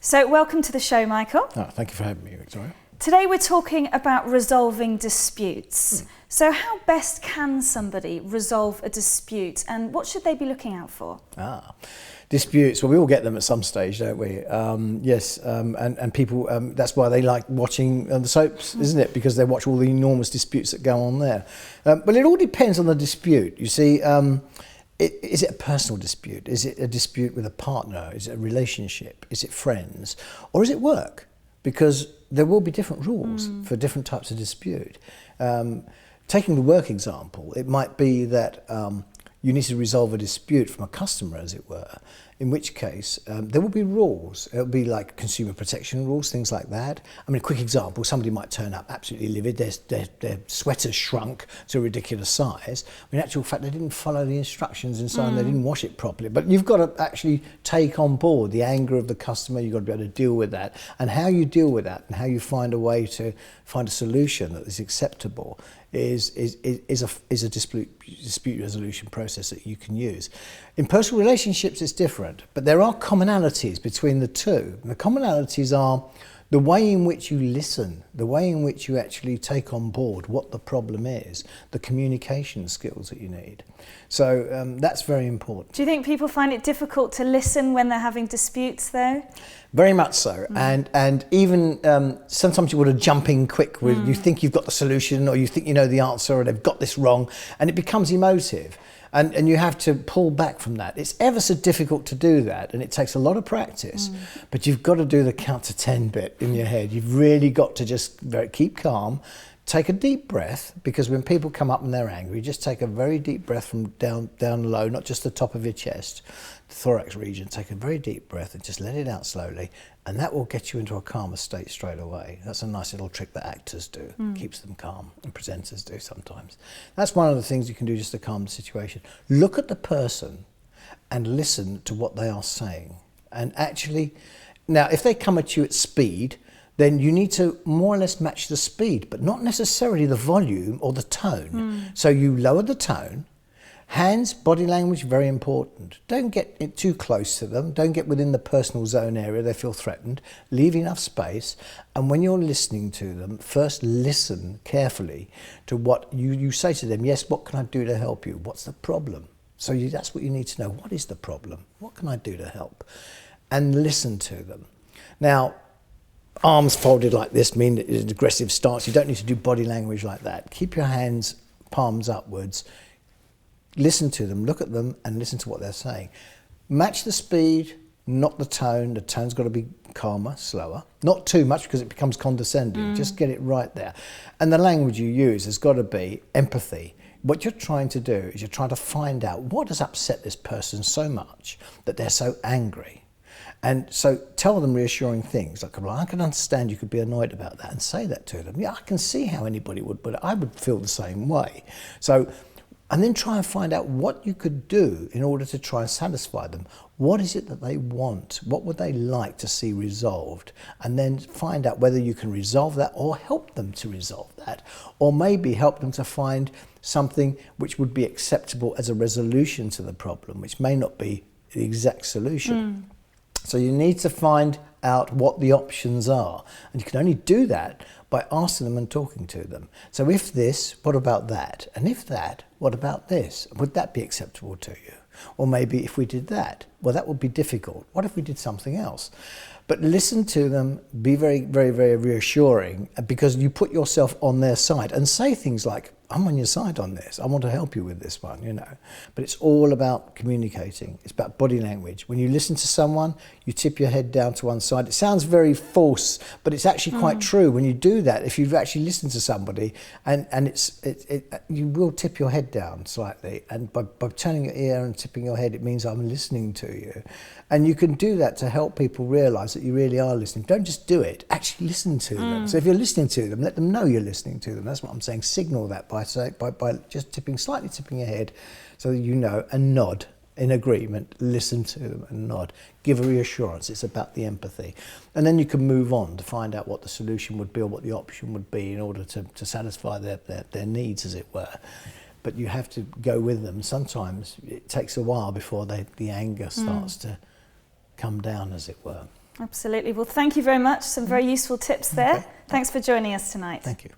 So welcome to the show, Michael. Oh, thank you for having me, Victoria. Today we're talking about resolving disputes. So how best can somebody resolve a dispute and what should they be looking out for? Disputes, well, we all get them at some stage, don't we? And people, that's why they like watching the soaps, isn't it? Because they watch all the enormous disputes that go on there. But it all depends on the dispute. You see, is it a personal dispute? Is it a dispute with a partner? Is it a relationship? Is it friends? Or is it work? Because there will be different rules for different types of dispute. Taking the work example, it might be that you need to resolve a dispute from a customer, as it were, in which case there will be rules. It'll be like consumer protection rules, things like that. I mean, a quick example, somebody might turn up absolutely livid, their sweater's shrunk to a ridiculous size. In actual fact, they didn't follow the instructions inside, they didn't wash it properly. But you've got to actually take on board the anger of the customer, you've got to be able to deal with that. And how you deal with that and how you find a way to find a solution that is acceptable is a dispute resolution process that you can use. In personal relationships, it's different, but there are commonalities between the two. And the commonalities are the way in which you listen, the way in which you actually take on board what the problem is, the communication skills that you need. So that's very important. Do you think people find it difficult to listen when they're having disputes, though? Very much so, and even sometimes you want to jump in quick with you think you've got the solution or you think you know the answer or they've got this wrong, and it becomes emotive. And you have to pull back from that. It's ever so difficult to do that, and it takes a lot of practice. But you've got to do the count to 10 bit in your head. You've really got to just keep calm, take a deep breath, because when people come up and they're angry, just take a very deep breath from down low, not just the top of your chest, the thorax region. Take a very deep breath and just let it out slowly, and that will get you into a calmer state straight away. That's a nice little trick that actors do, keeps them calm, and presenters do sometimes. That's one of the things you can do just to calm the situation. Look at the person and listen to what they are saying. And actually, now if they come at you at speed, then you need to more or less match the speed, but not necessarily the volume or the tone. So you lower the tone. Hands, body language, very important. Don't get too close to them. Don't get within the personal zone area they feel threatened. Leave enough space. And when you're listening to them, first listen carefully to what you say to them. Yes, what can I do to help you? What's the problem? So that's what you need to know. What is the problem? What can I do to help? And listen to them. Now, arms folded like this mean it's an aggressive stance. You don't need to do body language like that. Keep your hands, palms upwards. Listen to them, look at them, and listen to what they're saying. Match the speed, not the tone. The tone's got to be calmer, slower. Not too much because it becomes condescending. Just get it right there. And the language you use has got to be empathy. What you're trying to do is you're trying to find out what has upset this person so much that they're so angry. And so tell them reassuring things like, well, I can understand you could be annoyed about that, and say that to them. Yeah, I can see how anybody would, but I would feel the same way. So, and then try and find out what you could do in order to try and satisfy them. What is it that they want? What would they like to see resolved? And then find out whether you can resolve that or help them to resolve that. Or maybe help them to find something which would be acceptable as a resolution to the problem, which may not be the exact solution. So you need to find out what the options are. And you can only do that by asking them and talking to them. So if this, what about that? And if that, what about this? Would that be acceptable to you? Or maybe if we did that, well, that would be difficult. What if we did something else? But listen to them, be very, very, very reassuring, because you put yourself on their side and say things like, I'm on your side on this. I want to help you with this one, you know. But it's all about communicating. It's about body language. When you listen to someone, you tip your head down to one side. It sounds very false, but it's actually quite true. When you do that, if you've actually listened to somebody, and you will tip your head down slightly. And by turning your ear and tipping your head, it means I'm listening to you. And you can do that to help people realise that you really are listening. Don't just do it, actually listen to them. So if you're listening to them, let them know you're listening to them. That's what I'm saying. Signal that by just slightly tipping your head so that you know, and nod in agreement. Listen to them and nod. Give a reassurance. It's about the empathy. And then you can move on to find out what the solution would be or what the option would be in order to satisfy their needs, as it were. But you have to go with them. Sometimes it takes a while before the anger starts to come down, as it were. Absolutely. Well, thank you very much. Some very useful tips there. Okay. Thanks for joining us tonight. Thank you.